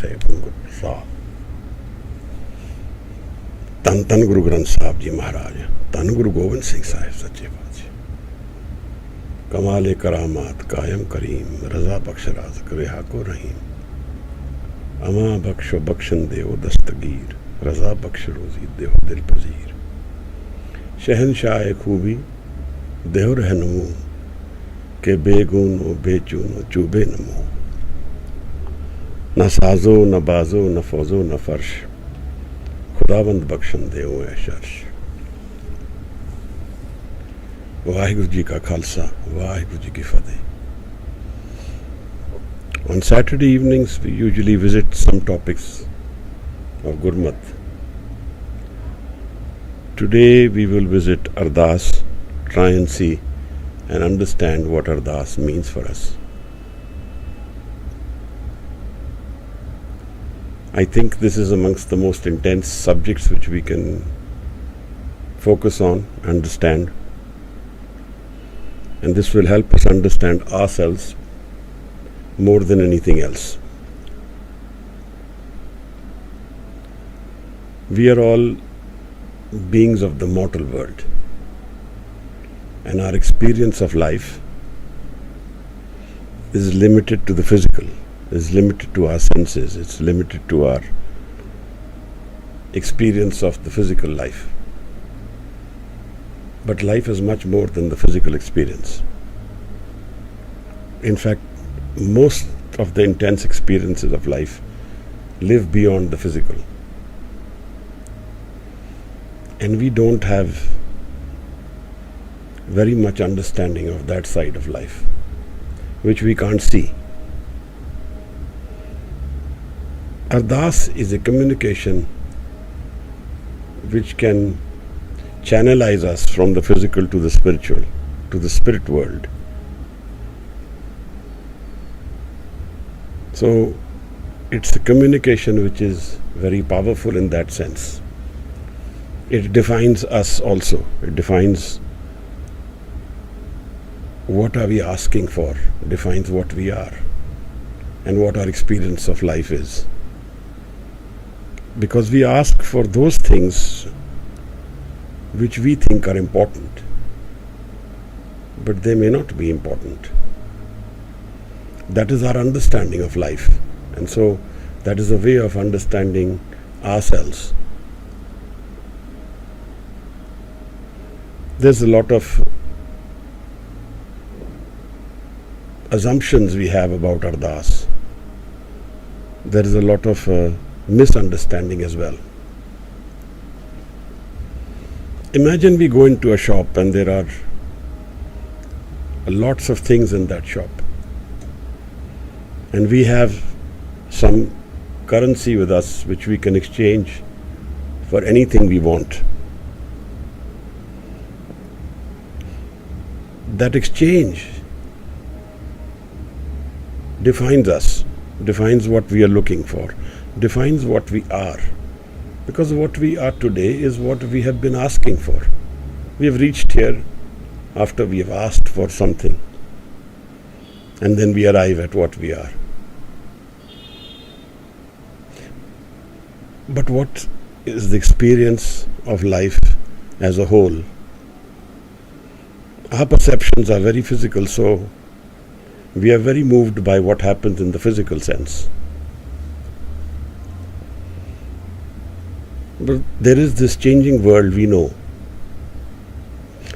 ਸਾਹਿਬ ਸਾਹਿਬ ਧੰਨ ਧੰਨ ਗੁਰੂ ਗ੍ਰੰਥ ਸਾਹਿਬ ਜੀ ਮਹਾਰਾਜ, ਧੰਨ ਗੁਰੂ ਗੋਬਿੰਦ ਸਿੰਘ ਸਾਹਿਬ ਸੱਚੇ ਪਾਤਸ਼ਾਹ। ਕਮਾਲੇ ਕਰਾਮਾਤ ਕਾਇਮ ਕਰੀਮ, ਰਜ਼ਾ ਬਖਸ਼ ਰਾਜ਼ਕ ਰਿਹਾ ਕੋ ਰਹੀਮ। ਅਮਾ ਬਖਸ਼ੋ ਬਖਸ਼ਨ ਦਿਓ ਦਸਤਗੀਰ, रज़ा बख्श रोज़ी देहो दिल पज़ीर। शहनशाह खूबी देहो रहनुमो, के बेगूनो बेचूनो चूबे नमो। न साजो न बाजो न फौजो न फर्श, खुदाबंद बख्शन देओ ऐ शर्श। वाहिगुरु जी का खालसा, वाहिगुरु जी की फतेह। On Saturday evenings we usually visit some topics of Gurmat. Today we will visit Ardas, try and see and understand what Ardas means for us. I think this is amongst the most intense subjects which we can focus on, understand, and this will help us understand ourselves more than anything else. We are all beings of the mortal world, and our experience of life is limited to the physical, is limited to our senses, it's limited to our experience of the physical life. But life is much more than the physical experience. In fact, most of the intense experiences of life live beyond the physical. And we don't have very much understanding of that side of life, which we can't see. Ardas is a communication which can channelize us from the physical to the spiritual, to the spirit world. So it's a communication which is very powerful in that sense. It defines us also. It defines what are we asking for, defines what we are and what our experience of life is. Because we ask for those things which we think are important, but they may not be important. That is our understanding of life, and so that is a way of understanding ourselves. There's a lot of assumptions we have about Ardas. There is a lot of misunderstanding as well. Imagine we go into a shop and there are lots of things in that shop, and we have some currency with us which we can exchange for anything we want. That exchange defines us, defines what we are looking for, defines what we are. Because what we are today is what we have been asking for. We have reached here after we have asked for something, and then we arrive at what we are. But what is the experience of life as a whole? Our perceptions are very physical, so we are very moved by what happens in the physical sense. But there is this changing world we know.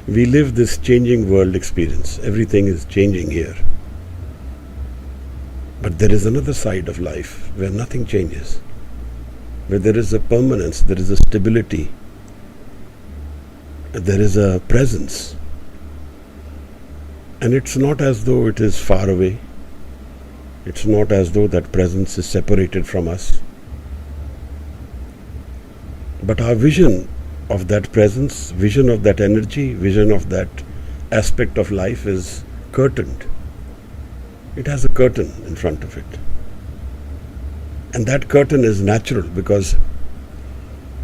We live this changing world experience. Everything is changing here. But there is another side of life where nothing changes, where there is a permanence, there is a stability, there is a presence. And it's not as though it is far away. It's not as though that presence is separated from us. But our vision of that presence, vision of that energy, vision of that aspect of life is curtained. It has a curtain in front of it. And that curtain is natural, because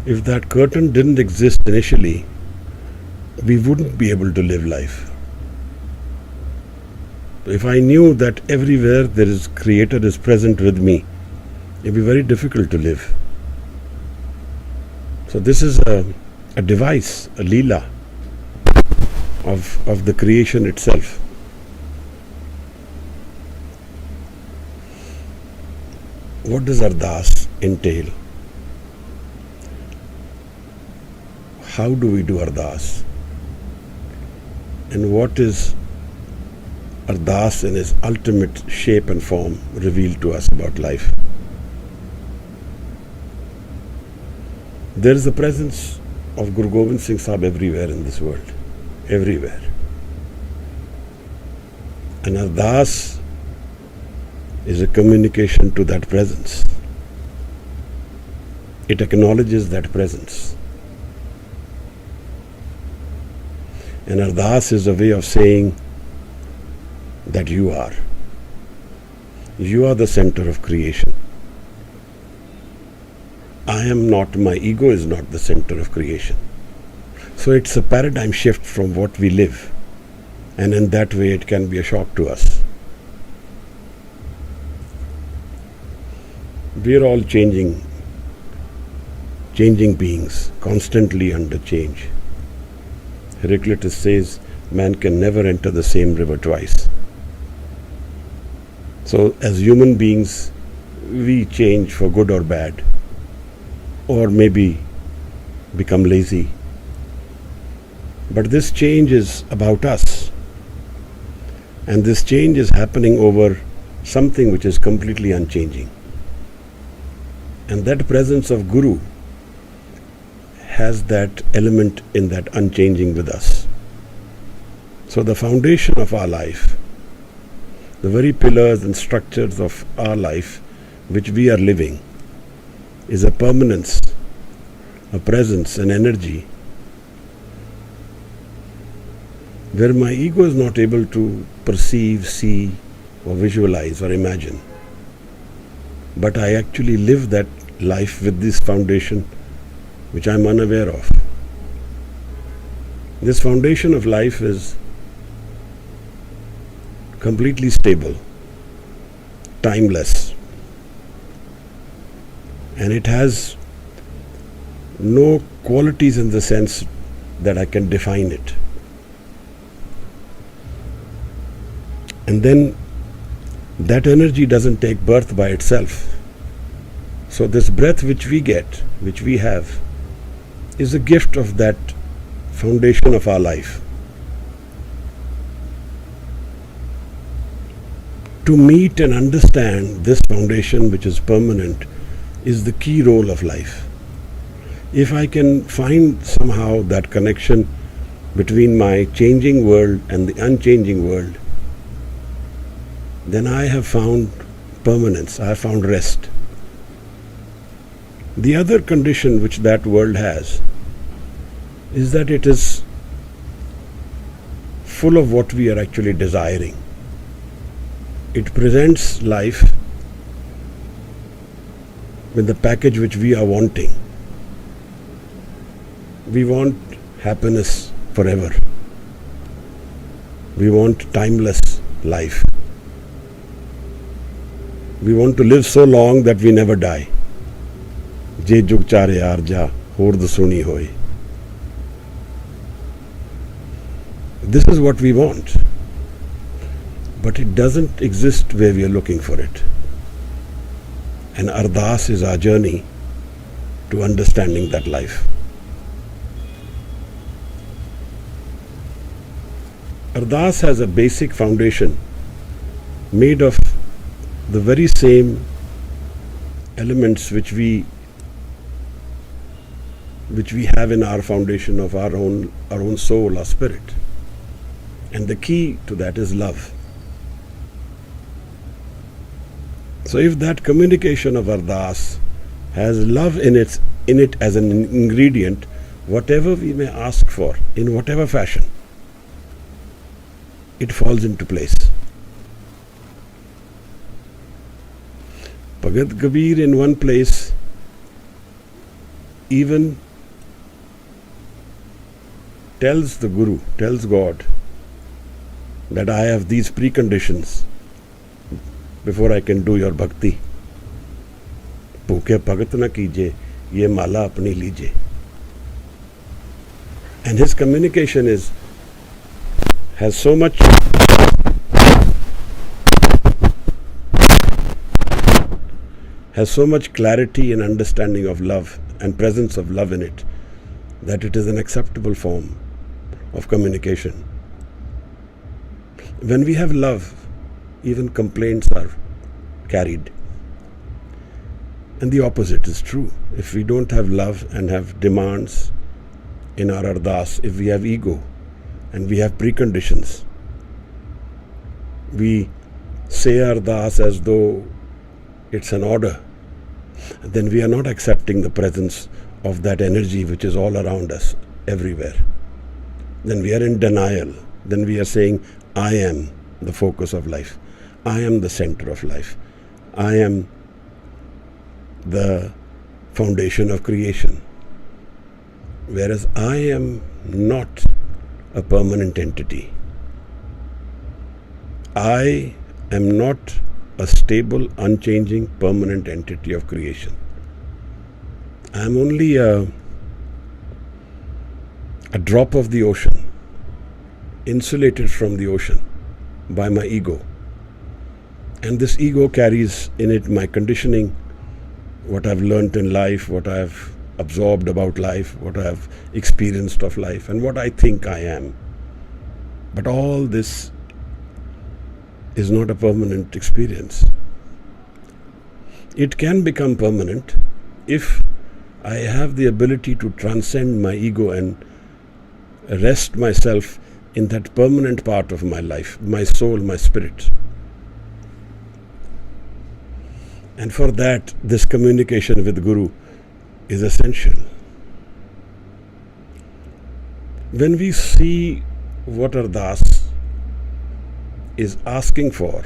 if that curtain didn't exist initially, we wouldn't be able to live life. If I knew that everywhere there is Creator is present with me, It will be very difficult to live. So this is a device, a leela of the creation itself. What does Ardas entail? How do we do Ardas? And what is Ardas in its ultimate shape and form revealed to us about life? There is the presence of Guru Gobind Singh Sahib everywhere in this world. Everywhere. And Ardas is a communication to that presence. It acknowledges that presence. And Ardas is a way of saying that you are. You are the center of creation. I am not, my ego is not the center of creation. So it's a paradigm shift from what we live. And in that way it can be a shock to us. We are all changing beings, constantly under change. Heraclitus says, man can never enter the same river twice. So as human beings, we change for good or bad, or maybe become lazy. But this change is about us. And this change is happening over something which is completely unchanging. And that presence of Guru has that element in that unchanging with us. So the foundation of our life, the very pillars and structures of our life which we are living, is a permanence, a presence, an energy where my ego is not able to perceive, see, or visualize or imagine. But I actually live that life with this foundation which I am unaware of. This foundation of life is completely stable, timeless, and it has no qualities in the sense that I can define it. And then that energy doesn't take birth by itself. So this breath which we get, which we have, is a gift of that foundation of our life. To meet and understand this foundation which is permanent is the key role of life. If I can find somehow that connection between my changing world and the unchanging world, then I have found permanence, I have found rest. The other condition which that world has is that it is full of what we are actually desiring. It presents life with the package which we are wanting. We want happiness forever. We want timeless life. We want to live so long that we never die. Je jug chare arja, hord suni hoy. This is what we want. But it doesn't exist where we are looking for it. And Ardas is our journey to understanding that life. Ardas has a basic foundation made of the very same elements which we have in our foundation of our own soul, our spirit. And the key to that is love. So if that communication of Ardas has love in it as an ingredient, whatever we may ask for, in whatever fashion, it falls into place. Bhagat Kabir in one place even tells the Guru, tells God, that I have these preconditions before I can do your bhakti. भूखे भगत न कीजे, ये माला अपनी लीजे. And his communication has so much clarity and understanding of love and presence of love in it, that it is an acceptable form of communication. When we have love, even complaints are carried. And the opposite is true. If we don't have love and have demands in our ardas, if we have ego and we have preconditions, we say ardas as though it's an order, then we are not accepting the presence of that energy which is all around us, everywhere. Then we are in denial. Then we are saying, I am the focus of life. I am the center of life. I am the foundation of creation. Whereas I am not a permanent entity. I am not a stable, unchanging, permanent entity of creation. I am only a drop of the ocean, insulated from the ocean by my ego. And this ego carries in it my conditioning, what I've learnt in life, what I've absorbed about life, what I've experienced of life, and what I think I am. But all this is not a permanent experience. It can become permanent if I have the ability to transcend my ego and rest myself in that permanent part of my life, my soul, my spirit. And for that, this communication with Guru is essential. When we see what Ardas is asking for,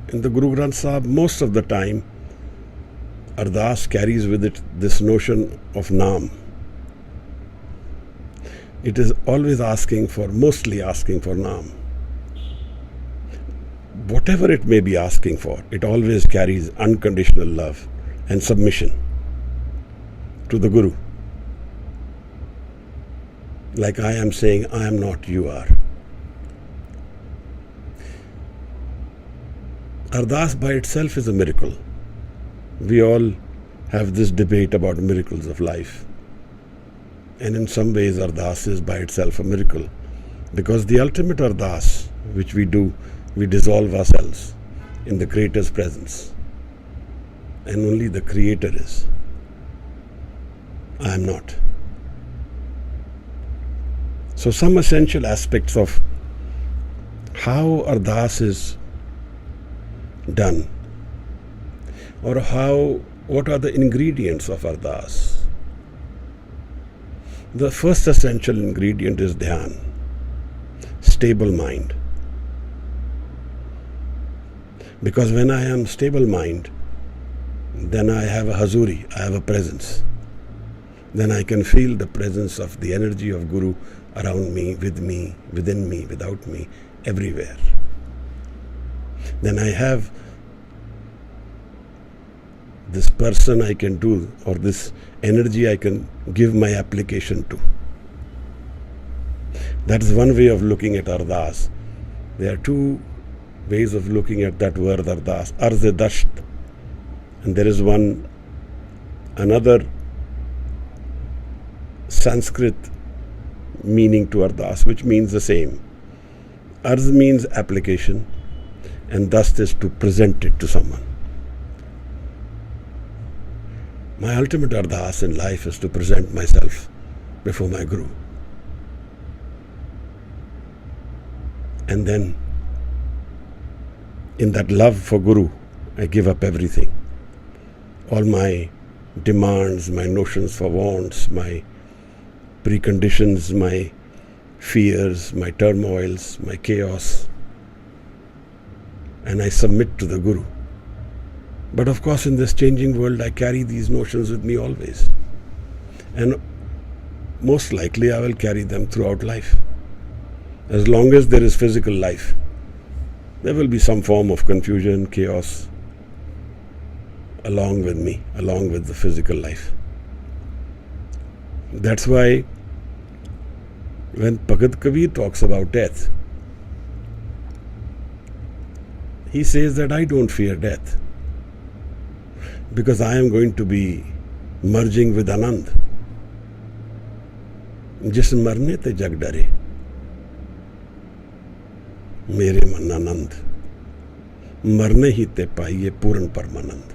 in the Guru Granth Sahib, most of the time, Ardas carries with it this notion of Naam. It is always mostly asking for Naam. Whatever it may be asking for, it always carries unconditional love and submission to the Guru. Like I am saying, I am not, you are. Ardas by itself is a miracle. We all have this debate about miracles of life. And in some ways, Ardas is by itself a miracle. Because the ultimate Ardas, which we do, we dissolve ourselves in the Creator's presence. And only the Creator is. I am not. So some essential aspects of how Ardas is done, or what are the ingredients of Ardas. The first essential ingredient is dhyan, stable mind. Because when I am stable mind, then I have a hazuri, I have a presence. Then I can feel the presence of the energy of Guru around me, with me, within me, without me, everywhere. Then I have this person I can do, or this energy I can give my application to. That is one way of looking at Ardas. There are two ways of looking at that word Ardas. Arz dasht. And there is another Sanskrit meaning to Ardas, which means the same. Arz means application, and dast is to present it to someone. My ultimate Ardas in life is to present myself before my Guru. And then, in that love for Guru, I give up everything. All my demands, my notions for wants, my preconditions, my fears, my turmoils, my chaos. And I submit to the Guru. But of course, in this changing world, I carry these notions with me always. And most likely, I will carry them throughout life. As long as there is physical life, there will be some form of confusion, chaos, along with me, along with the physical life. That's why when Bhagat Kabir talks about death, he says that I don't fear death because I am going to be merging with Anand. जिस मरने ते जग डरे मेरे मन आनंद मरने ही ते पाइए पूर्ण परमानंद.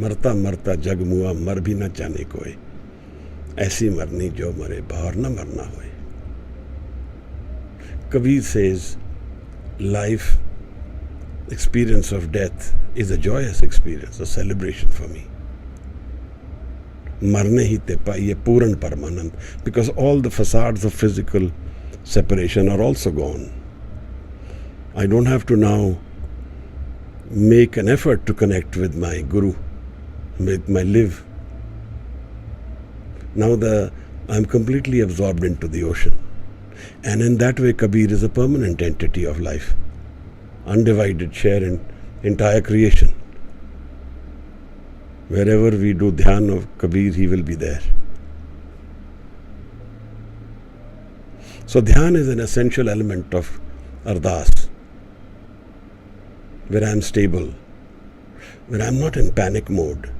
मरता मरता जग मुआ मर भी न जाने कोई ऐसी मरनी जो मरे बाहर न मरना होए. Kabir says life experience of death is a joyous experience, a celebration for me. मरने ही ते पाइए पूर्ण परमानंद, because all the facades of physical separation are also gone. I don't have to now make an effort to connect with my Guru, with my live. Now I'm completely absorbed into the ocean. And in that way, Kabir is a permanent entity of life, undivided share in entire creation. Wherever we do dhyan of Kabir, he will be there. So dhyan is an essential element of Ardas, where I am stable, where I am not in panic mode,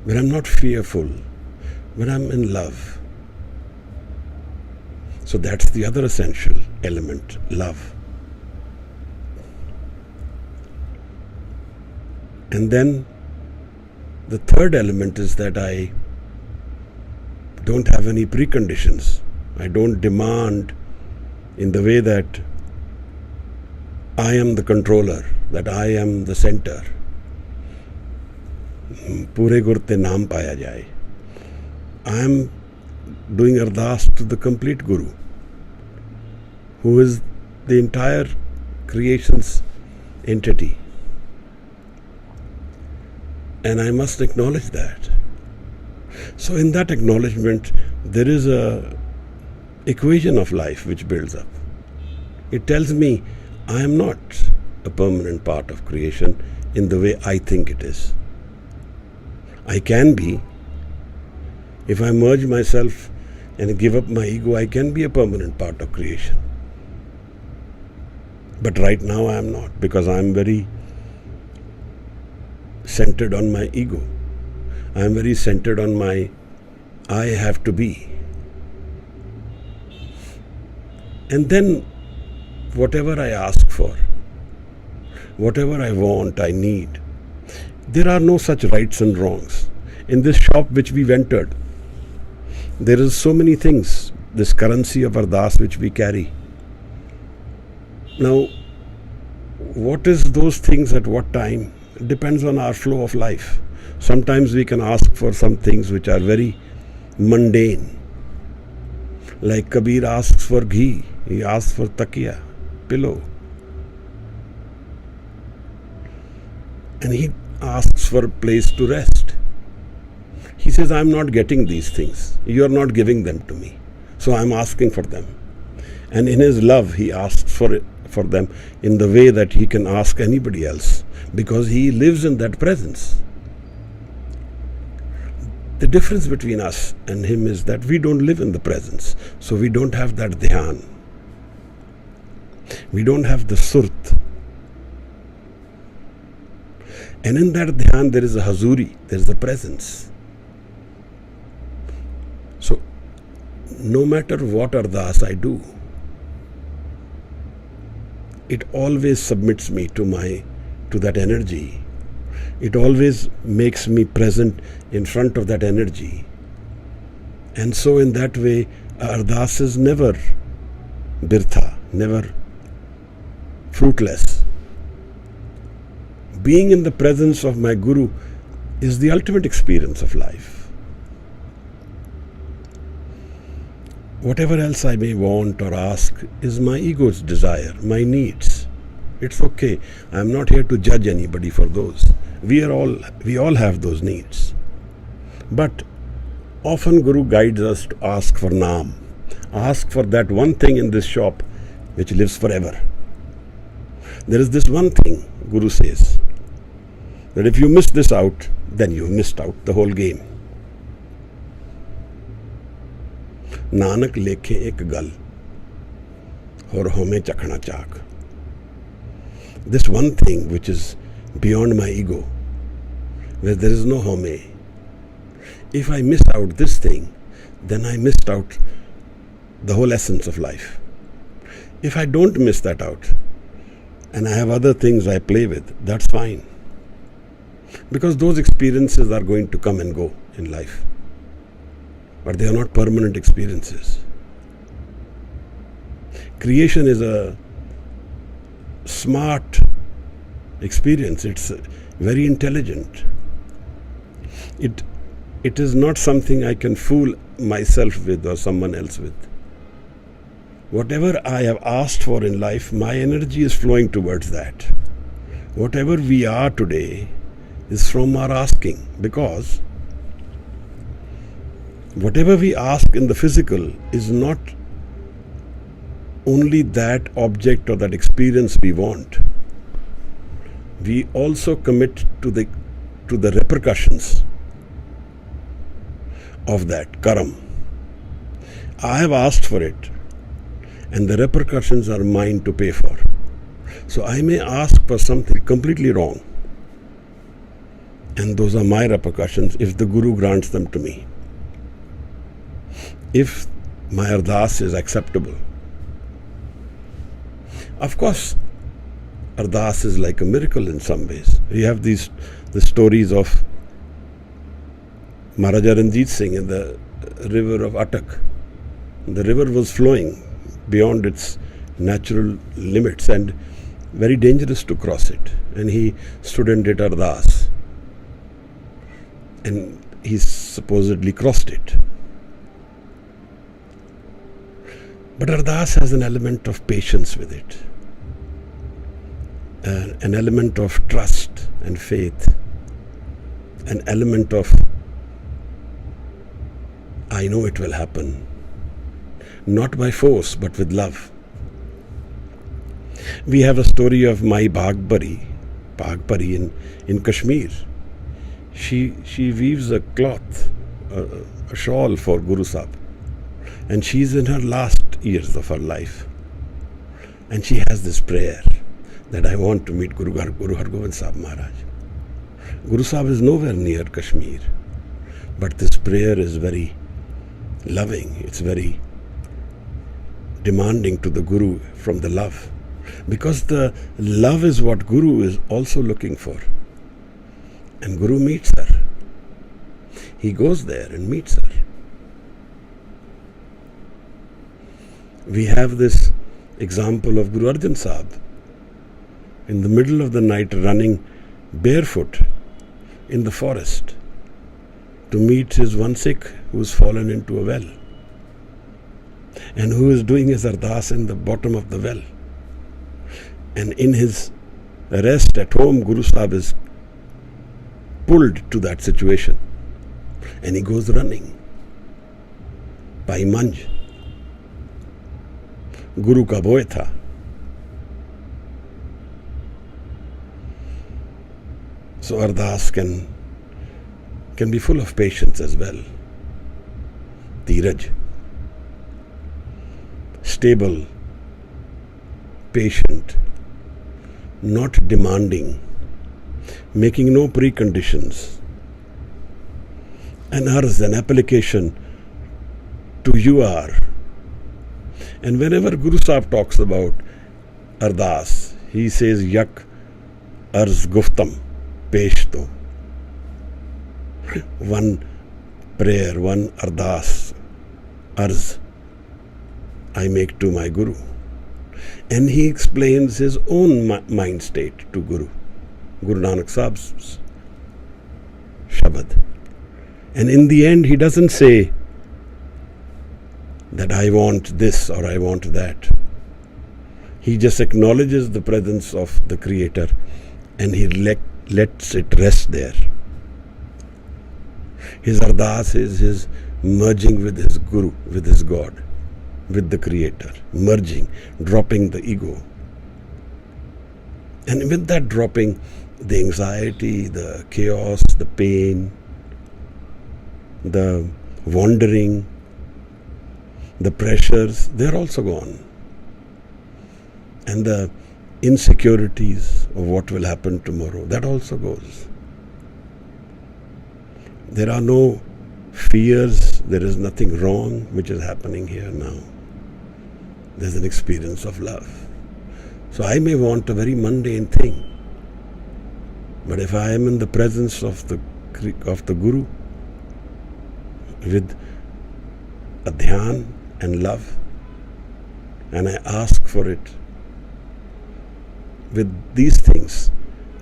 where I am not fearful, where I am in love. So that's the other essential element, love. And then the third element is that I don't have any preconditions. I don't demand in the way that I am the controller, that I am the center. Pure gur te naam paya jaye. I am doing Ardas to the complete Guru, who is the entire creation's entity. And I must acknowledge that. So in that acknowledgement, there is a equation of life which builds up. It tells me I am not a permanent part of creation in the way I think it is. I can be. If I merge myself and give up my ego, I can be a permanent part of creation. But right now I am not, because I am very centered on my ego. I am very centered on my I have to be. And then whatever I ask for, whatever I want, I need, there are no such rights and wrongs. In this shop which we've entered, there is so many things, this currency of Ardas which we carry. Now, what is those things at what time? It depends on our flow of life. Sometimes we can ask for some things which are very mundane. Like Kabir asks for ghee, he asks for takiya, pillow. And he asks for a place to rest. He says, I'm not getting these things. You are not giving them to me. So I'm asking for them. And in his love, he asks for them in the way that he can ask anybody else, because he lives in that presence. The difference between us and him is that we don't live in the presence. So we don't have that dhyan. We don't have the surt. And in that dhyan there is a hazuri, there is a presence. So no matter what Ardas I do, it always submits me to that energy. It always makes me present in front of that energy. And so in that way, Ardas is never birtha, never fruitless. Being in the presence of my Guru is the ultimate experience of life. Whatever else I may want or ask is my ego's desire, my needs. It's okay. I'm not here to judge anybody for those. We all have those needs. But often Guru guides us to ask for naam. Ask for that one thing in this shop which lives forever. There is this one thing, Guru says, that if you miss this out, then you've missed out the whole game. Nanak lekhe ek gal, aur home chakhna chak. This one thing which is beyond my ego, where there is no home. If I miss out this thing, then I missed out the whole essence of life. If I don't miss that out, and I have other things I play with, that's fine. Because those experiences are going to come and go in life. But they are not permanent experiences. Creation is a smart experience. It's very intelligent. It is not something I can fool myself with or someone else with. Whatever I have asked for in life, my energy is flowing towards that. Whatever we are today is from our asking, because whatever we ask in the physical is not only that object or that experience we want. We also commit to the repercussions of that karam. I have asked for it, and the repercussions are mine to pay for. So I may ask for something completely wrong, and those are my repercussions if the Guru grants them to me. If my Ardas is acceptable. Of course, Ardas is like a miracle in some ways. We have the stories of Maharaja Ranjit Singh in the river of Attak. The river was flowing beyond its natural limits and very dangerous to cross it. And he stood and did Ardas. And he supposedly crossed it. But Ardas has an element of patience with it. An element of trust and faith. An element of, I know it will happen. Not by force, but with love. We have a story of Mai Bhagpari in Kashmir. She weaves a cloth, a shawl for Guru Sahib. And she's in her last years of her life. And she has this prayer that I want to meet Guru Hargobind Sahib Maharaj. Guru Sahib is nowhere near Kashmir. But this prayer is very loving. It's very demanding to the Guru from the love. Because the love is what Guru is also looking for. And Guru meets her. He goes there and meets her. We have this example of Guru Arjan Sahib in the middle of the night running barefoot in the forest to meet his one Sikh who has fallen into a well and who is doing his Ardas in the bottom of the well. And in his rest at home, Guru Sahib is pulled to that situation and he goes running by manj. Guru ka boy tha. So Ardas can be full of patience as well. Dheeraj. Stable, patient, not demanding, making no preconditions. An arz, an application to you are. And whenever Guru Sahib talks about Ardas, he says yak arz guftam pesh to. One prayer, one Ardas, arz I make to my Guru. And he explains his own mind state to Guru Nanak Sahib's Shabad. And in the end, he doesn't say that I want this or I want that. He just acknowledges the presence of the Creator and he lets it rest there. His Ardas is his merging with his Guru, with his God, with the Creator, merging, dropping the ego. And with that dropping, the anxiety, the chaos, the pain, the wandering, the pressures, they're also gone. And the insecurities of what will happen tomorrow, that also goes. There are no fears, there is nothing wrong which is happening here now. There's an experience of love. So I may want a very mundane thing, but if I am in the presence of the Guru with a dhyan and love, and I ask for it with these things,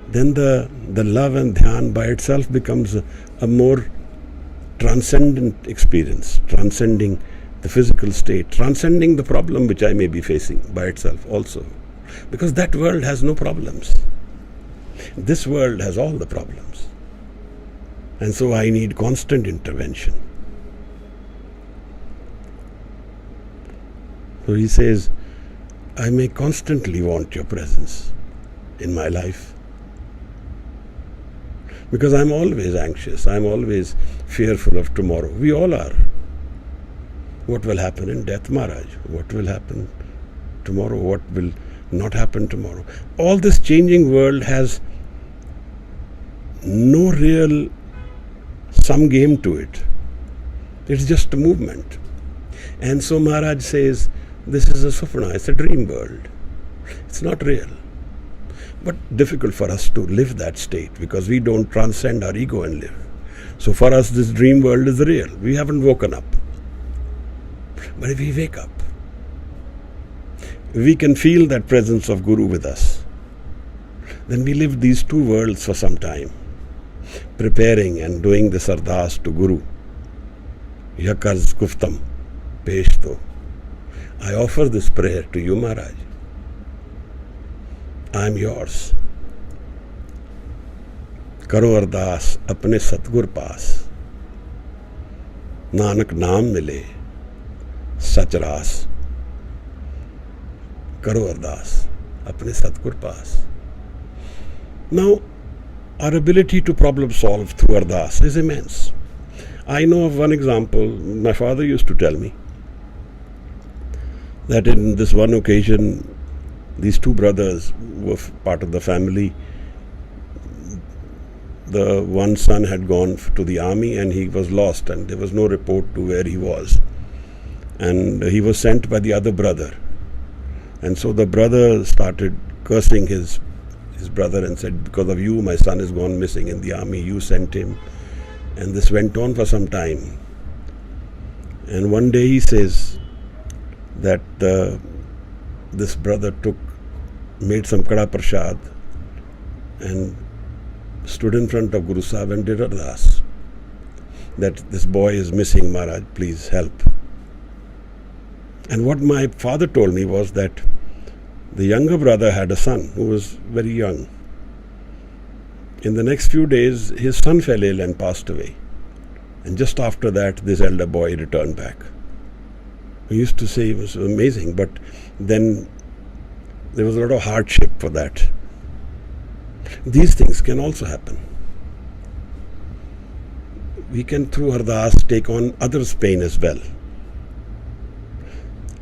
then the love and dhyan by itself becomes a more transcendent experience, transcending the physical state, transcending the problem which I may be facing by itself also. Because that world has no problems. This world has all the problems. And so I need constant intervention. So he says, I may constantly want your presence in my life. Because I'm always anxious, I'm always fearful of tomorrow. We all are. What will happen in death, Maharaj? What will happen tomorrow? What will not happen tomorrow? All this changing world has no real sum game to it. It's just a movement. And so Maharaj says, this is a supna, it's a dream world. It's not real. But difficult for us to live that state because we don't transcend our ego and live. So for us this dream world is real. We haven't woken up. But if we wake up, we can feel that presence of Guru with us. Then we live these two worlds for some time, preparing and doing this Ardas to Guru. Yakarz Guftam, Peshto. I offer this prayer to you, Maharaj. I am yours. Karo Ardas apne Satgur paas. Nanak naam mile. Sach ras. Karo Ardas apne Satgur paas. Now, our ability to problem solve through Ardas is immense. I know of one example. My father used to tell me that in this one occasion, these two brothers were part of the family. The one son had gone to the army and he was lost and there was no report to where he was. And he was sent by the other brother. And so the brother started cursing his brother and said, because of you, my son has gone missing in the army. You sent him. And this went on for some time. And one day he says that this brother made some kada prasad and stood in front of Guru Sahib and did Ardas that this boy is missing, Maharaj, please help. And what my father told me was that the younger brother had a son who was very young. In the next few days, his son fell ill and passed away. And just after that, this elder boy returned back. He used to say it was amazing, but then there was a lot of hardship for that. These things can also happen. We can, through Ardas, take on others' pain as well.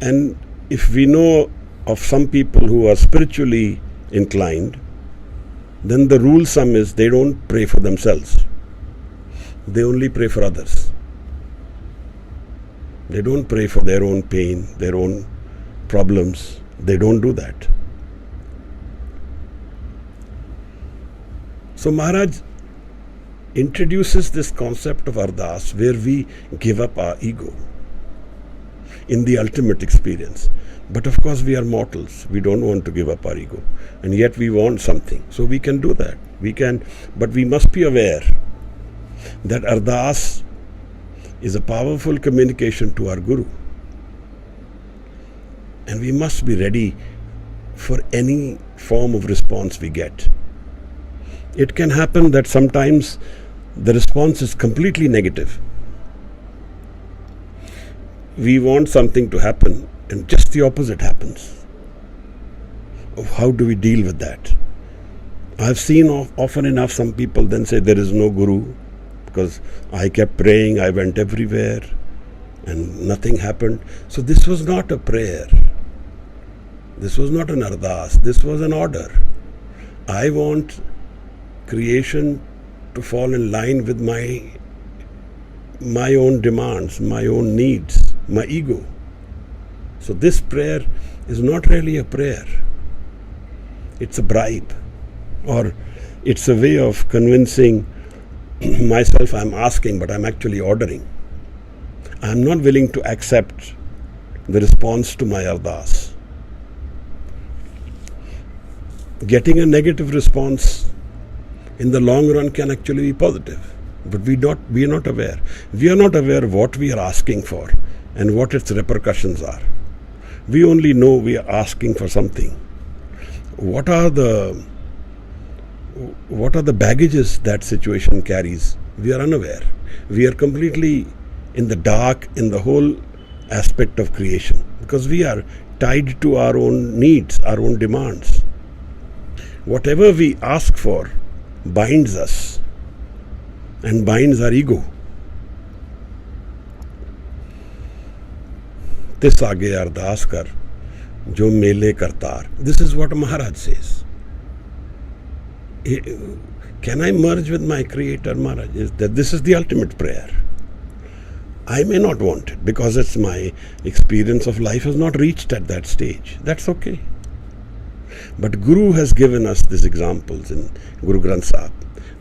And if we know of some people who are spiritually inclined, then the rule sum is they don't pray for themselves. They only pray for others. They don't pray for their own pain, their own problems. They don't do that. So Maharaj introduces this concept of Ardas where we give up our ego in the ultimate experience. But of course we are mortals. We don't want to give up our ego. And yet we want something. So we can do that. But we must be aware that Ardas is a powerful communication to our Guru. And we must be ready for any form of response we get. It can happen that sometimes the response is completely negative. We want something to happen and just the opposite happens. How do we deal with that? I've seen often enough some people then say there is no Guru because I kept praying, I went everywhere and nothing happened. So this was not a prayer. This was not an Ardas. This was an order. I want creation to fall in line with my own demands, my own needs, my ego. So this prayer is not really a prayer. It's a bribe, or it's a way of convincing myself I'm asking, but I'm actually ordering. I'm not willing to accept the response to my Ardas. Getting a negative response in the long run can actually be positive, but we are not aware. We are not aware of what we are asking for and what its repercussions are. We only know we are asking for something. What are the baggages that situation carries? We are unaware. We are completely in the dark in the whole aspect of creation because we are tied to our own needs, our own demands. Whatever we ask for binds us and binds our ego. Tis aage ardas kar jo mele kartar. This is what Maharaj says. Can I merge with my Creator, Maharaj? This is the ultimate prayer. I may not want it because my experience of life has not reached at that stage. That's okay. But Guru has given us these examples in Guru Granth Sahib.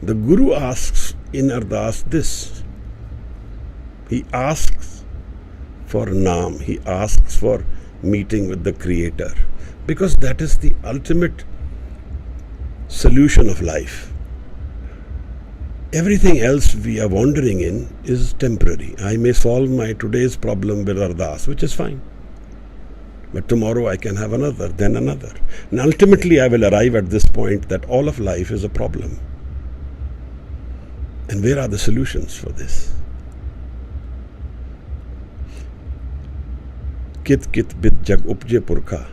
The Guru asks in Ardas this. He asks for Naam. He asks for meeting with the Creator because that is the ultimate solution of life. Everything else we are wandering in is temporary. I may solve my today's problem with Ardas, which is fine. But tomorrow I can have another, then another. And ultimately I will arrive at this point that all of life is a problem. And where are the solutions for this? Kit kit bid jag upje purkha,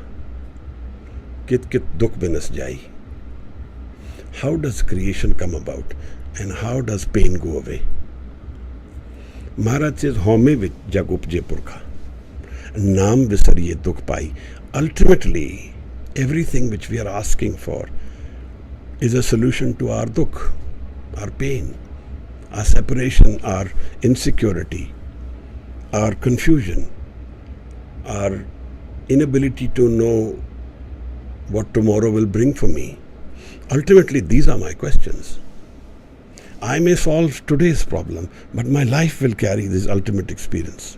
kit kit dukh binas jai. How does creation come about? And how does pain go away? Maharaj says, Home vich jag upje purkha. Naam visariye dukh pai. Ultimately, everything which we are asking for is a solution to our dukh, our pain, our separation, our insecurity, our confusion, our inability to know what tomorrow will bring for me. Ultimately, these are my questions. I may solve today's problem, but my life will carry this ultimate experience.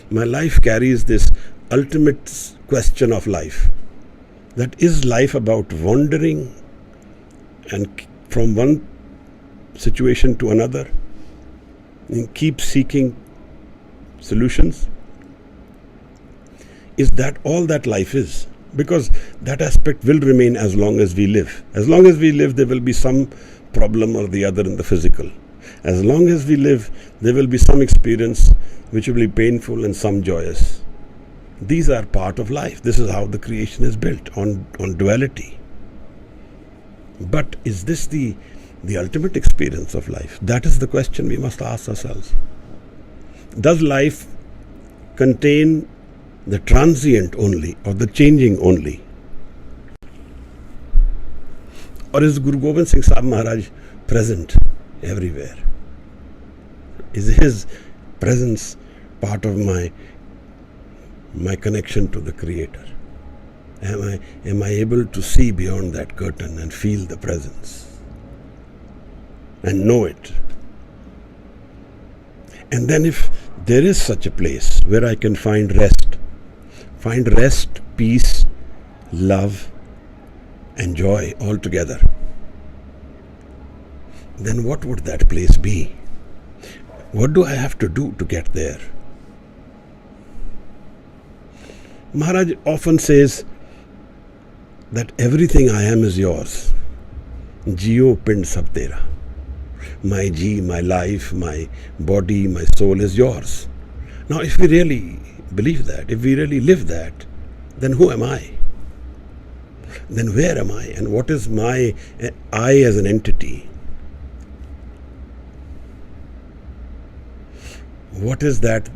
My life carries this ultimate question of life. That is life about wandering and from one situation to another and keep seeking solutions? Is that all that life is? Because that aspect will remain as long as we live. As long as we live, there will be some problem or the other in the physical. As long as we live, there will be some experience which will be painful and some joyous. These are part of life. This is how the creation is built, on duality. But is this the ultimate experience of life? That is the question we must ask ourselves. Does life contain the transient only or the changing only? Or is Guru Gobind Singh Sahib Maharaj present everywhere? Is his presence part of my connection to the Creator? Am I able to see beyond that curtain and feel the presence and know it? And then if there is such a place where I can find rest, peace, love, and joy all together, then what would that place be? What do I have to do to get there? Maharaj often says that everything I am is yours. Jio pind sab tera. My ji, my life, my body, my soul is yours. Now, if we really believe that, if we really live that, then who am I? then where am I? And what is my I as an entity? What is that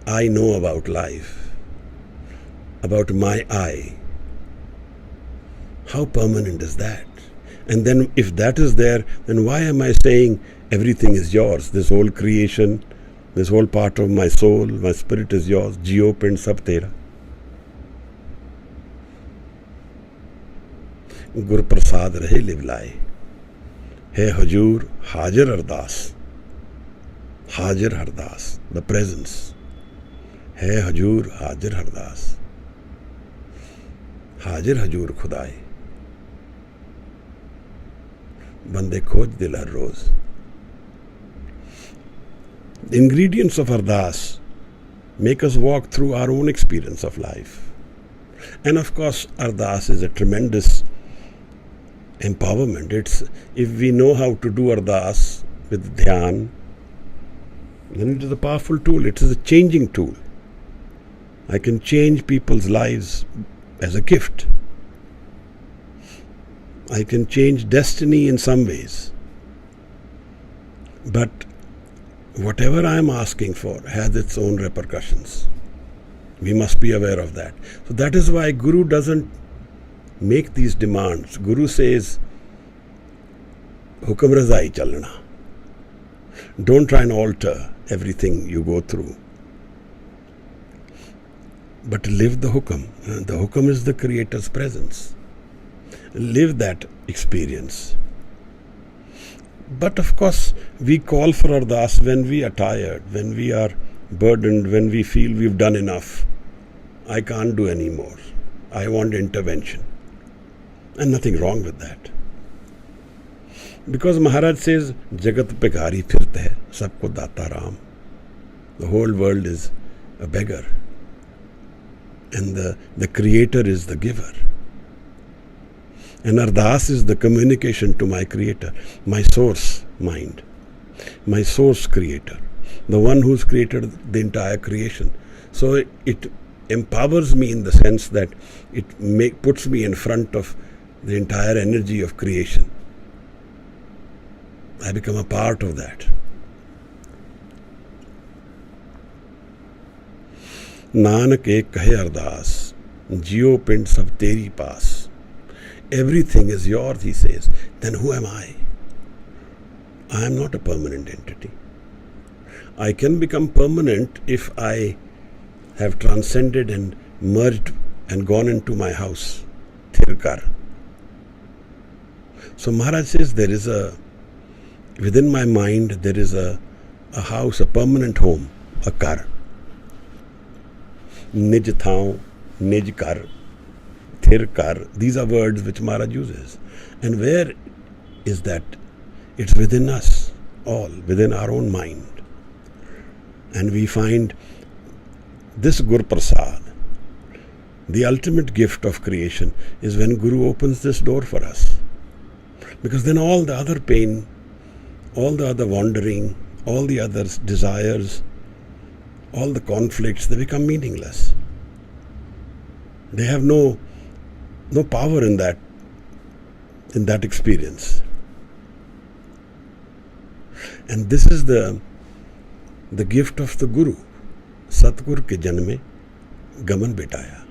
I know about life? About my I? How permanent is that? And then if that is there, then why am I saying everything is yours? This whole creation, this whole part of my soul, my spirit is yours. Jio pind sab tera. Gur prasad rahe liv laye. Hai Hajur Hajar Ardas. Hajar Ardas, the presence. Hai Hajur Hajar Ardas. Hajar Hajur Khudai. Bande khoj dil har roz. The ingredients of Ardas make us walk through our own experience of life. And of course, Ardas is a tremendous empowerment. It's, if we know how to do Ardas with Dhyan, then it is a powerful tool. It is a changing tool. I can change people's lives as a gift. I can change destiny in some ways. But whatever I am asking for has its own repercussions. We must be aware of that. So that is why Guru doesn't make these demands. Guru says, Hukam Razai chalna. Don't try and alter everything you go through. But live the Hukam. The Hukam is the Creator's presence. Live that experience. But of course, we call for Ardas when we are tired, when we are burdened, when we feel we've done enough. I can't do any more. I want intervention. And nothing wrong with that. Because Maharaj says, Jagat Pekari Firt hai, Sabko Data Ram. The whole world is a beggar. And the Creator is the giver. And Ardas is the communication to my Creator, my source mind, my source Creator, the one who's created the entire creation. So it empowers me in the sense that it puts me in front of the entire energy of creation. I become a part of that. Nanak ek kahe Ardas, Jio pind sab teri paas. Everything is yours, he says. Then who am I? I am not a permanent entity. I can become permanent if I have transcended and merged and gone into my house, Thirkar. So Maharaj says within my mind there is a house, a permanent home, a kar. Nij thao, nij kar. Thirkar, these are words which Maharaj uses. And where is that? It's within us, all, within our own mind. And we find this Gur Prasad, the ultimate gift of creation, is when Guru opens this door for us. Because then all the other pain, all the other wandering, all the other desires, all the conflicts, they become meaningless. They have no power in that experience. And this is the gift of the Guru. Satgur ke janme gaman betaya.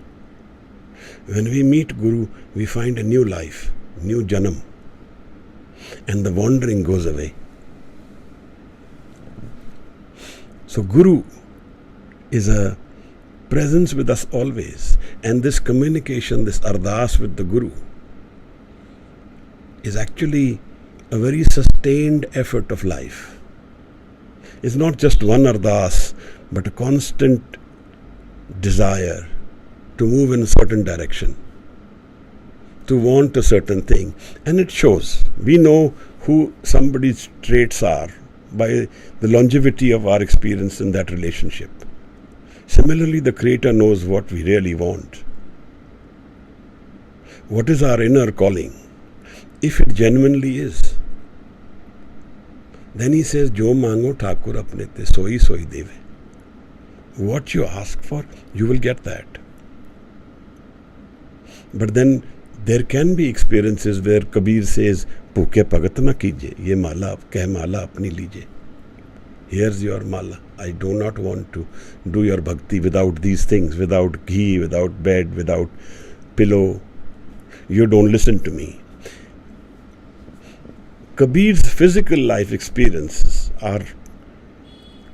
When we meet Guru, we find a new life, new janam. And the wandering goes away. So Guru is a presence with us always. And this communication, this Ardas with the Guru, is actually a very sustained effort of life. It's not just one Ardas, but a constant desire to move in a certain direction, to want a certain thing. And it shows. We know who somebody's traits are by the longevity of our experience in that relationship. Similarly, the Creator knows what we really want. What is our inner calling? If it genuinely is, then he says, Jo mango Thakur apne te soi soi deve. What you ask for, you will get that. But then There can be experiences where Kabir says, "Bhuke bhagat na kijiye, ye mala apni lijiye. Here's your mala. I do not want to do your bhakti without these things, without ghee, without bed, without pillow. You don't listen to me." Kabir's physical life experiences are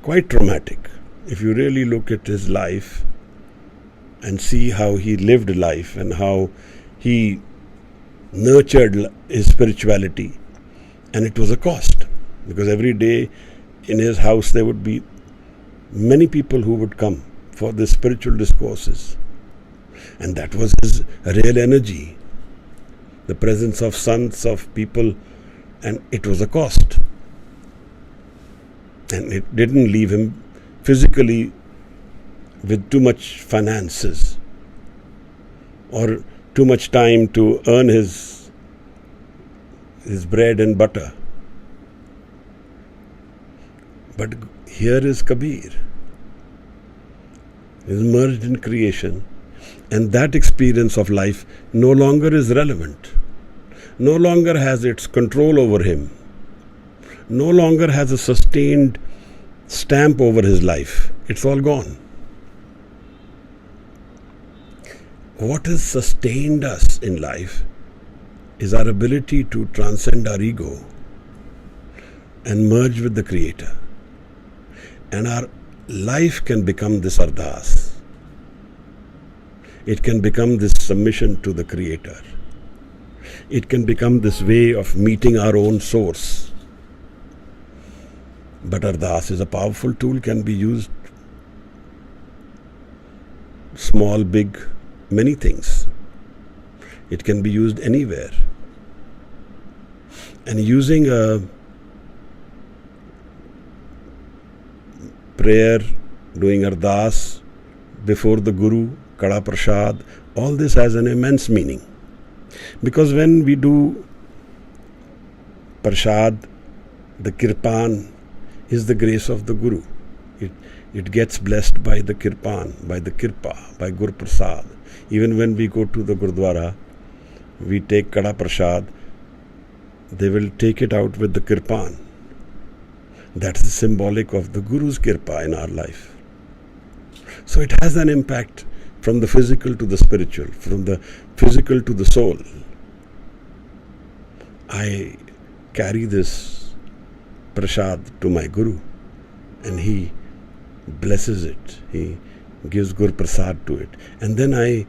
quite traumatic. If you really look at his life and see how he lived life and how he nurtured his spirituality, and it was a cost, because every day in his house there would be many people who would come for the spiritual discourses, and that was his real energy, the presence of sons, of people, and it was a cost, and it didn't leave him physically with too much finances or too much time to earn his bread and butter. But here is Kabir. He is merged in creation, and that experience of life no longer is relevant, no longer has its control over him, no longer has a sustained stamp over his life. It's all gone. What has sustained us in life is our ability to transcend our ego and merge with the Creator. And our life can become this Ardas. It can become this submission to the Creator. It can become this way of meeting our own source. But Ardas is a powerful tool, can be used small, big, many things. It can be used anywhere. And using a prayer, doing Ardas before the Guru, Kada Prasad, all this has an immense meaning. Because when we do Prasad, the Kirpan is the grace of the Guru. It gets blessed by the Kirpan, by the Kirpa, by Guru Prasad. Even when we go to the Gurdwara, we take Kada Prasad, they will take it out with the Kirpan. That's the symbolic of the Guru's Kirpa in our life. So it has an impact from the physical to the spiritual, from the physical to the soul. I carry this Prasad to my Guru, and he blesses it. He gives Guru Prasad to it. And then I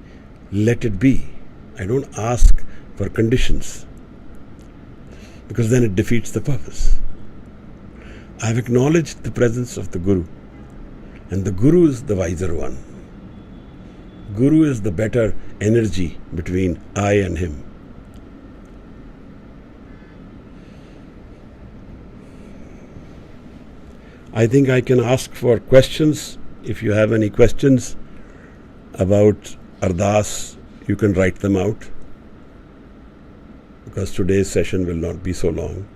let it be. I don't ask for conditions, because then it defeats the purpose. I've acknowledged the presence of the Guru, and the Guru is the wiser one. Guru is the better energy between I and him. I think I can ask for questions. If you have any questions about Ardas, you can write them out, because today's session will not be so long.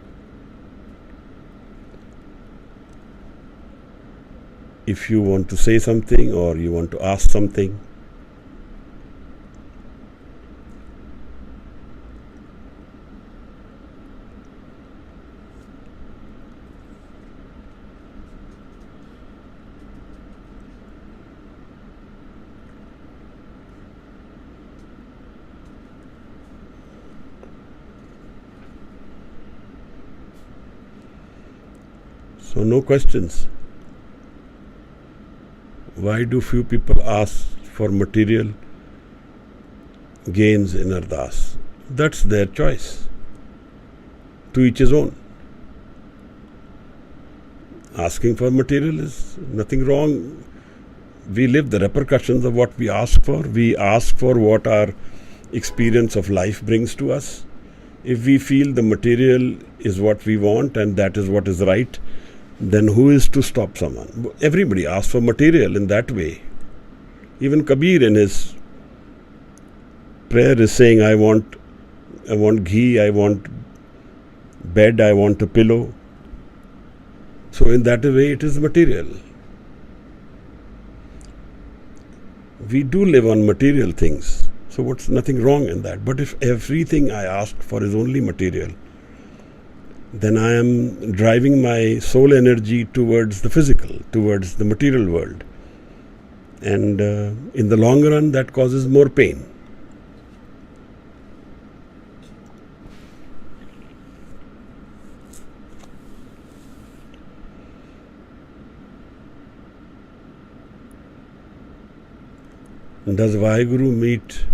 If you want to say something or you want to ask something, so no questions. Why do few people ask for material gains in Ardas? That's their choice. To each his own. Asking for material is nothing wrong. We live the repercussions of what we ask for. We ask for what our experience of life brings to us. If we feel the material is what we want and that is what is right, then who is to stop someone? Everybody asks for material in that way. Even Kabir in his prayer is saying, I want ghee, I want bed, I want a pillow. So in that way it is material. We do live on material things. So what's nothing wrong in that? But if everything I ask for is only material, then I am driving my soul energy towards the physical, towards the material world. And in the long run, that causes more pain. Does Vaheguru meet?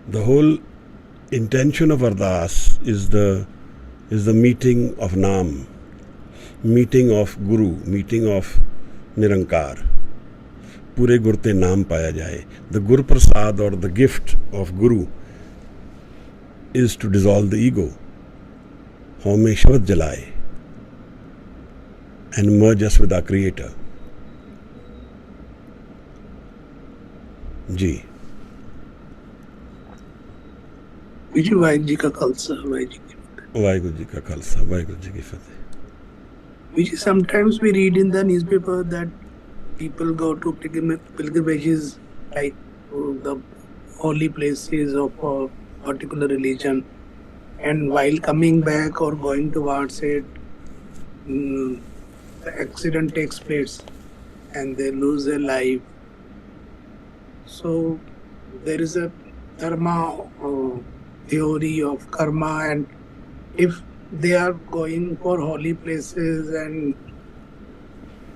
The whole intention of Ardas is the meeting of Naam, meeting of Guru, meeting of Nirankar. Pure Gurte Naam paya jaye. The Guru Prasad or the gift of Guru is to dissolve the ego. Home Shabad jalaye and merge us with our Creator. जी जी वाहिगुरू जी का खालसा वाहिगुरू जी का खालसा वाहिगुरू जी की फतेह. Sometimes we read in the newspaper that people go to pilgrimages like the holy places of a particular religion, and while coming back or going towards it, the accident takes place and they lose their life. So there is a dharma theory of karma, and if they are going for holy places and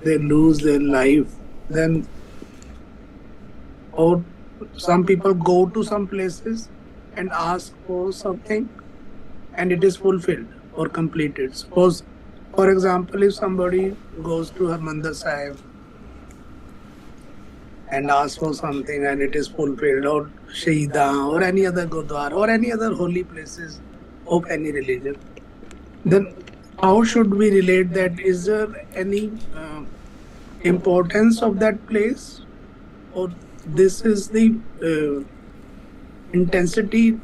they lose their life, then or some people go to some places and ask for something and it is fulfilled or completed. Suppose, for example, if somebody goes to Harmandir Sahib and asks for something and it is fulfilled, or Shahidan or any other Gurdwara or any other holy places of any religion, then how should we relate that? Is there any importance of that place, or this is the intensity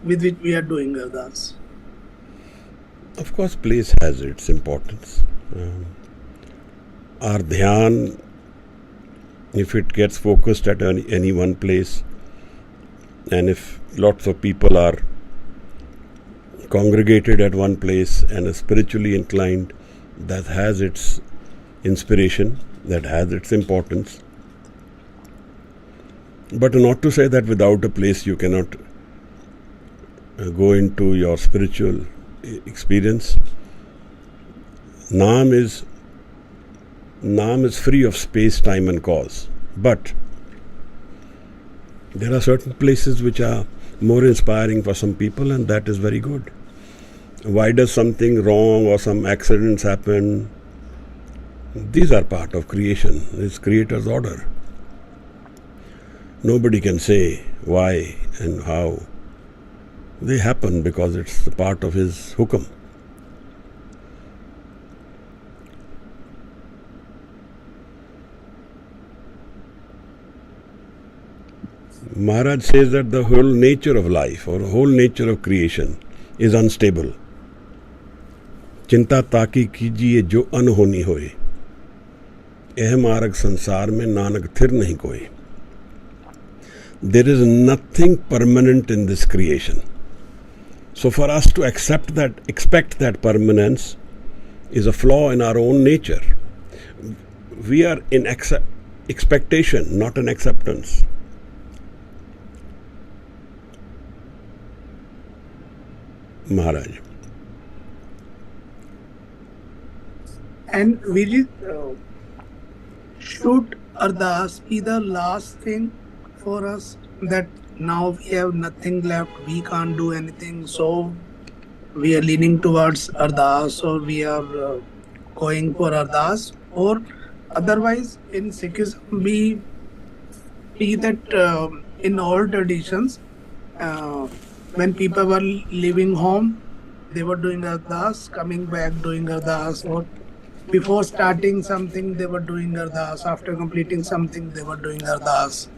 with which we are doing Ardas? Of course, place has its importance. Our dhyan, if it gets focused at any one place, and if lots of people are congregated at one place and are spiritually inclined, that has its inspiration, that has its importance. But not to say that without a place you cannot go into your spiritual experience. Naam is free of space, time and cause. But there are certain places which are more inspiring for some people, and that is very good. Why does something wrong or some accidents happen? These are part of creation. It's Creator's order. Nobody can say why and how. They happen because it's the part of His hukum. Maharaj says that the whole nature of life or the whole nature of creation is unstable. चिंता ताकी कीजिए जो अनहोनी होए, यह मार्ग संसार में नानक थिर नहीं कोई. There is nothing permanent in this creation. So for us to expect that permanence is a flaw in our own nature. We are in expectation, not in acceptance. Maharaj. And should Ardas be the last thing for us, that now we have nothing left, we can't do anything, so we are leaning towards Ardas, or we are going for Ardas? Or otherwise, in Sikhism, we see that in all traditions, when people were leaving home, they were doing Ardas, coming back doing Ardas, or before starting something they were doing Ardas, after completing something they were doing Ardas.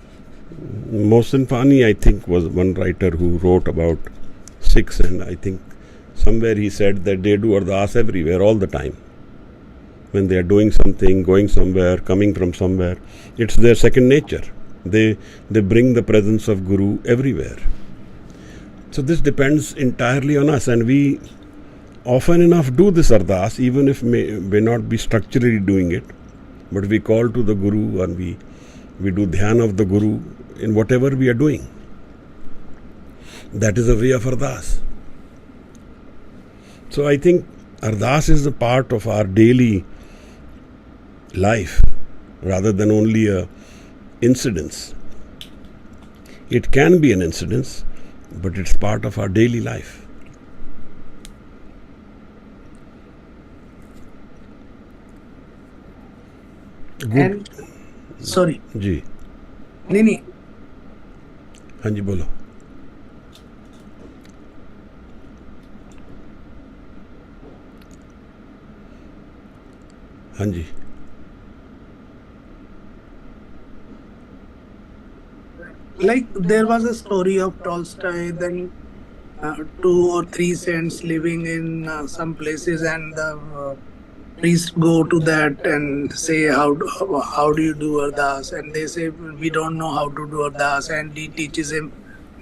Mohsin Fani, I think, was one writer who wrote about Sikhs, and I think somewhere he said that they do Ardas everywhere, all the time. When they are doing something, going somewhere, coming from somewhere, it's their second nature. They bring the presence of Guru everywhere. So this depends entirely on us, and we often enough do this Ardas, even if may not be structurally doing it, but we call to the Guru and we do dhyan of the Guru in whatever we are doing. That is a way of Ardas. So I think Ardas is a part of our daily life rather than only a incidence. It can be an incidence, but it's part of our daily life. Good. And sorry. जी. नहीं. हाँ जी बोलो. हाँ जी. Like there was a story of Tolstoy, then 2 or 3 saints living in some places, and the priests go to that and say, how do you do Ardas? And they say, we don't know how to do Ardas, and he teaches him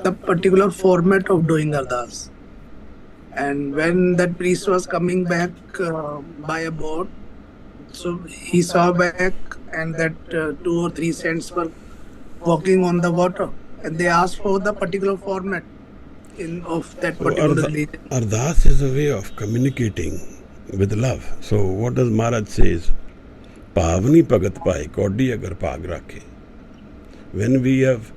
the particular format of doing Ardas. And when that priest was coming back by a boat, so he saw back, and that 2 or 3 saints were walking on the water, and they asked for the particular format of that particular religion. Ardas is a way of communicating with love. So what does Maharaj says? Pavani pagat pai kaudi agar pag rakhe. When we have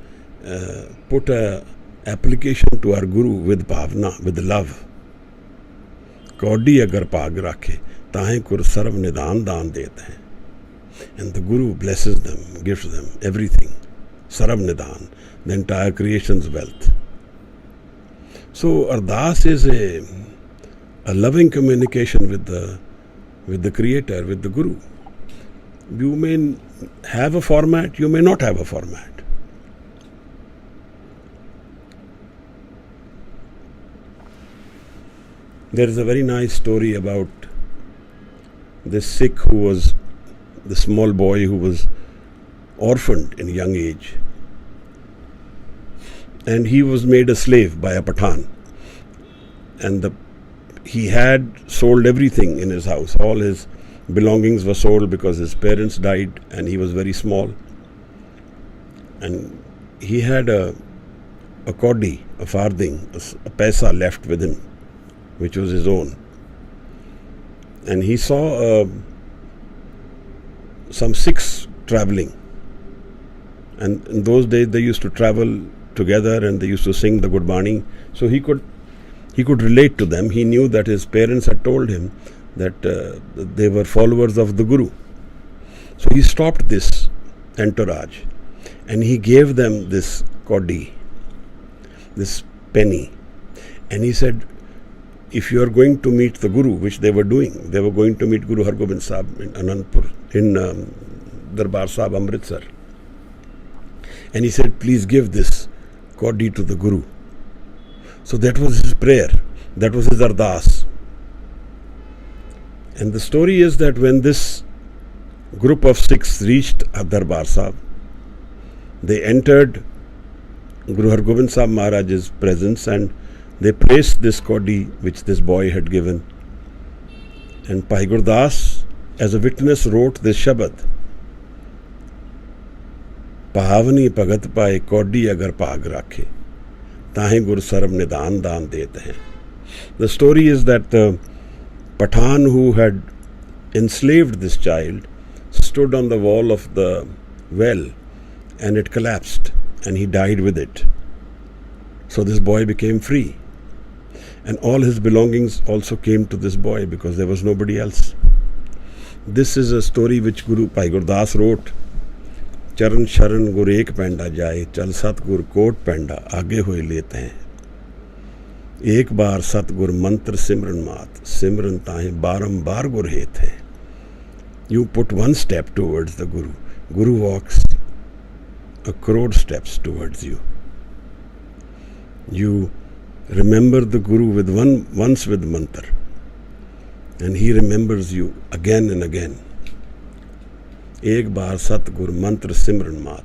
put a application to our Guru with bhavna, with love, kaudi agar pag rakhe, tahe kur sarv nidan daan det hai. And the Guru blesses them, gives them everything. Sarv nidan, the entire creation's wealth. So Ardas is a loving communication with the Creator, with the Guru. You may have a format, you may not have a format. There is a very nice story about this Sikh who was the small boy who was orphaned in young age, and he was made a slave by a Pathan, and he had sold everything in his house. All his belongings were sold because his parents died and he was very small, and he had a kaudi, a farding, a paisa left with him, which was his own. And he saw some Sikhs traveling, and in those days they used to travel together and they used to sing the Gurbani. So he could relate to them. He knew that his parents had told him that they were followers of the Guru. So he stopped this entourage and he gave them this kaudi, this penny, and he said, if you are going to meet the Guru, which they were doing, they were going to meet Guru Hargobind Sahib in Anandpur, in Darbar Sahib, Amritsar. And he said, please give this kaudi to the Guru. So that was his prayer, that was his Ardas. And the story is that when this group of Sikhs reached Darbar Sahib, they entered Guru Hargobind Sahib Maharaj's presence and they placed this kaudi which this boy had given. And Bhai Gurdas, as a witness, wrote this Shabad. Pahavani pagat pae kaudi agar pag rakhe, tahe gur sarv nidan daan det hain. The story is that the Pathan who had enslaved this child stood on the wall of the well and it collapsed and he died with it. So this boy became free. And all his belongings also came to this boy because there was nobody else. This is a story which Guru Bhai Gurdas wrote. Charan sharan gur ek penda jaye, chal sat gur kot penda, aage hoye lete hain. Ek baar sat gur mantra simran mat, simran tahe barambar gur het hai. You put one step towards the Guru. Guru walks 1 crore steps towards you. You remember the Guru with once with mantra, and he remembers you again and again. Ek baar sat gur mantra simran mat,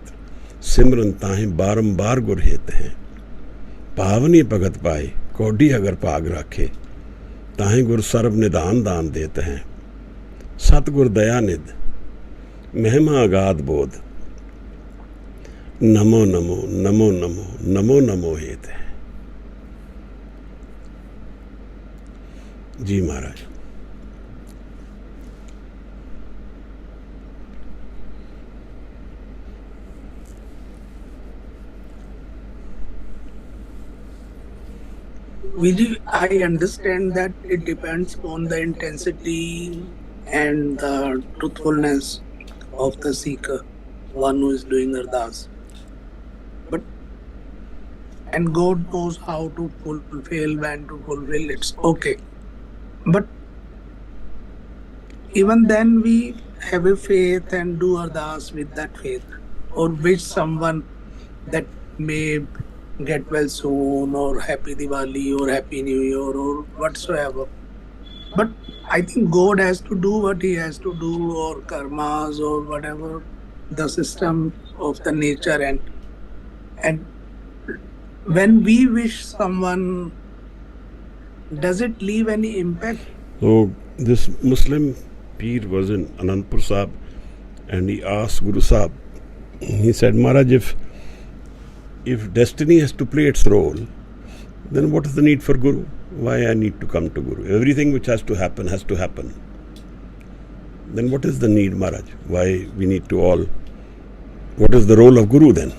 सिमरन ताहें बारंबार गुर हेत हैं। पावनी भगत पाए कोडी अगर पाग रखे, ताहें गुर सर्व निदान दान देते हैं। सतगुर दया निध महिमा अगाध बोध, नमो नमो नमो नमो नमो नमो हेत है। जी महाराज। Vijay, I understand that it depends on the intensity and the truthfulness of the seeker, one who is doing Ardas. But and God knows how to fulfill, when to fulfill, it's okay. But even then we have a faith and do Ardas with that faith, or wish someone that may get well soon, or happy Diwali, or happy New Year, or whatsoever. But I think God has to do what he has to do, or karmas, or whatever the system of the nature. And when we wish someone, does it leave any impact? So this Muslim Peer was in Anandpur Sahib, and he asked Guru Sahib, he said, Maharaj, if destiny has to play its role, then what is the need for Guru? Why I need to come to Guru? Everything which has to happen has to happen. Then what is the need, Maharaj? Why we need to all? What is the role of Guru then?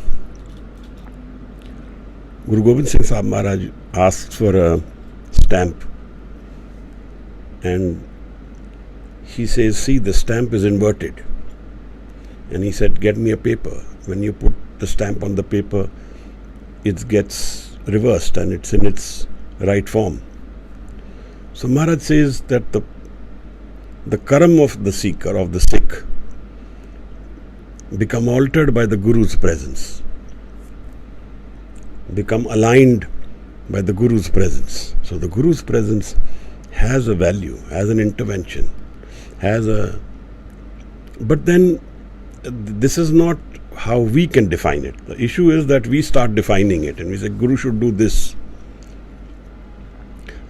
Guru Gobind Singh Sahib Maharaj asked for a stamp, and he says, see, the stamp is inverted. And he said, get me a paper. When you put the stamp on the paper, it gets reversed and it's in its right form. So Maharaj says that the karam of the seeker, of the Sikh, become altered by the Guru's presence, become aligned by the Guru's presence. So the Guru's presence has a value, has an intervention, but then this is not how we can define it. The issue is that we start defining it and we say Guru should do this.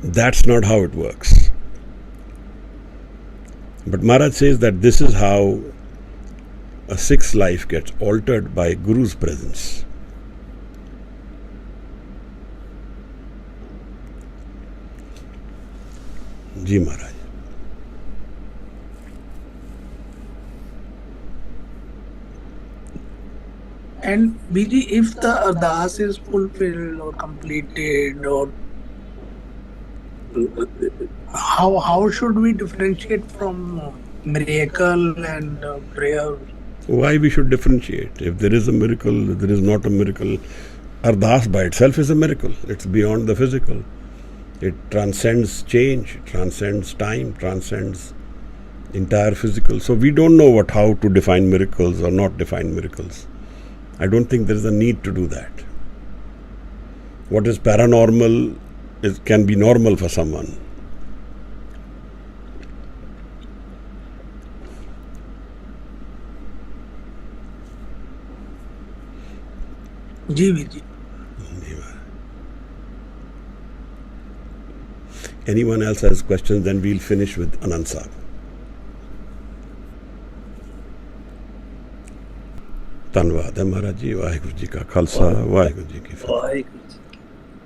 That's not how it works. But Maharaj says that this is how a Sikh's life gets altered by Guru's presence. Ji Maharaj. And Vijay, if the Ardas is fulfilled or completed, or how should we differentiate from miracle and prayer? Why we should differentiate? If there is a miracle, if there is not a miracle, Ardas by itself is a miracle. It's beyond the physical. It transcends change, transcends time, transcends entire physical. So we don't know how to define miracles or not define miracles. I don't think there is a need to do that. What is paranormal can be normal for someone. Ji Vijay. Anyone else has questions, then we'll finish with Anand Sahib. ਧੰਨਵਾਦ ਹੈ ਮਹਾਰਾਜ ਜੀ। ਵਾਹਿਗੁਰੂ ਜੀ ਕਾ ਖਾਲਸਾ, ਵਾਹਿਗੁਰੂ ਜੀ ਕੀ ਫਤਿਹ।